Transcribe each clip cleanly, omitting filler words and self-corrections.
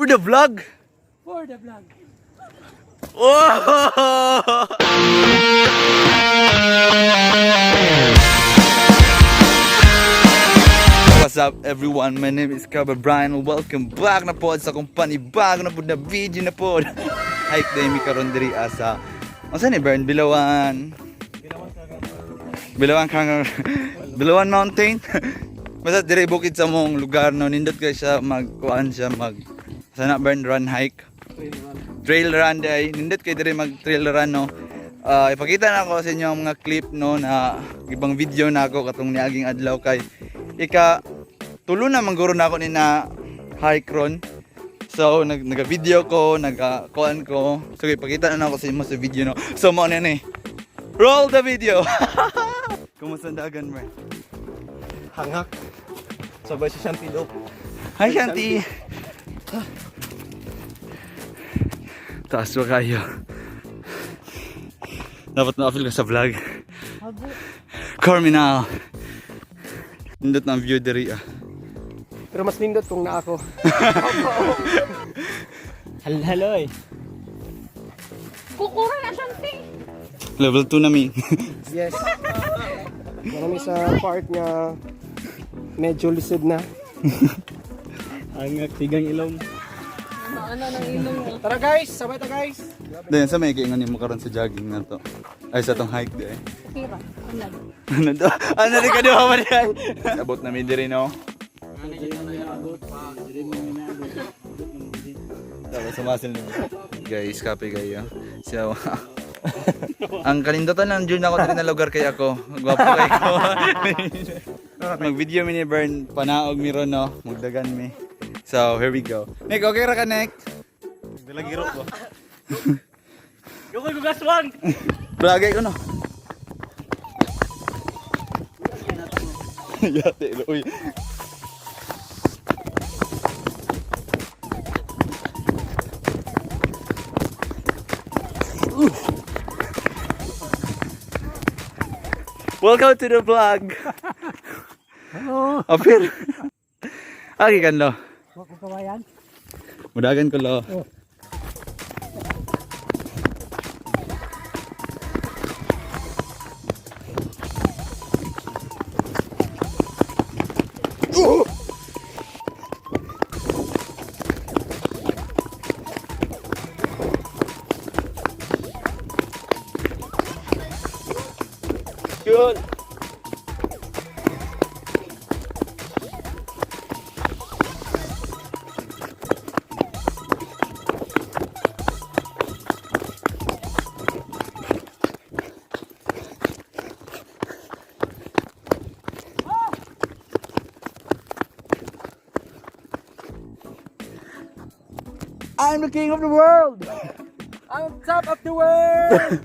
the vlog? For the vlog. Oh! What's up everyone? My name is Kababryan. Welcome back na po sa akong panibag na po na video na po. Hike day mi karon diri asa. Asa ni Bern Bilawan? Bilawan Mountain. Basta diri bukid sa mong lugar no, nindot kay siya magkuan siya sana Bern run hike. Trail run day. Nindot kay diri mag trail run no. Ipakita na ako sa inyo ang mga clip no na ibang video na ako katong niaging adlaw kay tulo na mangguro na ako ni na hike ron. So naga-video ko, nagakuan ko. So ipakita na ako sa inyo sa video no. So mo na ni. Roll the video. Kumusta dagan mo? Hangak. Sabay si Shanti daw. Hi Shanti. Taas mo kayo. Dapat na-upload ka sa vlog. Corminal. Nindot na ang view diri ah. Pero mas nindot kung na ako. Haloy. Kukura na Shanti. Level 2 na mi. Yes. Marami sa part nga medyo lisod na. Hangak tigang ilong. Ano ng ilong mo? Tara guys, sabay ta guys. Then sa may kaingon mo karon sa jogging na to. Ay sa tong hike di ay. Kira. Ano to? Ano rin ka duha man yan? Abot na mi diri no. Tapos sumasil nimo. Guys, kape kayo. Siya. Ang kalindotan lang dyan ako diri na lugar kay ako. Gwapo kay ko. Mag-video mi ni Bern, panaog mi ron no. Magdagan mi. So, here we go. Nick, okay ra ka Nick? Dilagiro ko. Yo koy gugaswang. Bragay ko no. Yate, uy. Welcome to the vlog. Hello. Apir. Agi kan lo. Wako kawayan. Mudagan ko lo. Good. I'm the king of the world. I'm on top of the world.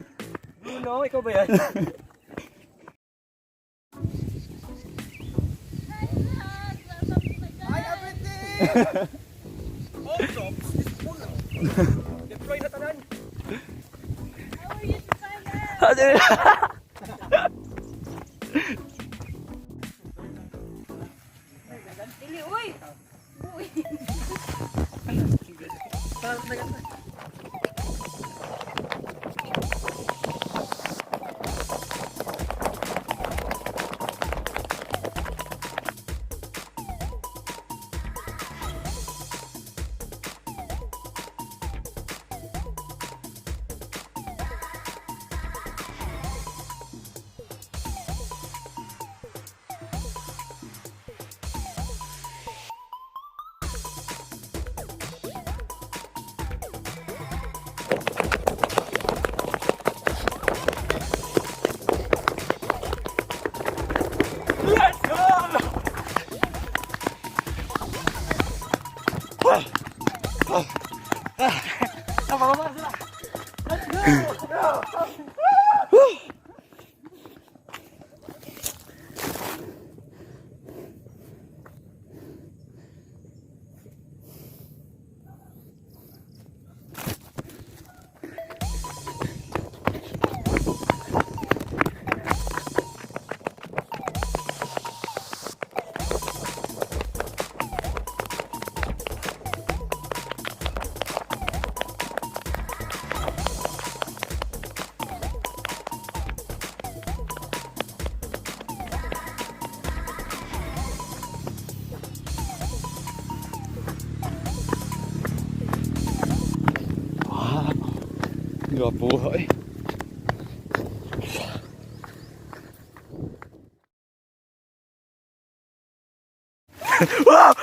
You know, ikaw ba yan? Hi everything. All jobs is full. Deploy na tanan. How are you to find Dili, uy! Uy! Let's go. Apa-apa sila. Let's go. Gabuhay. Wow!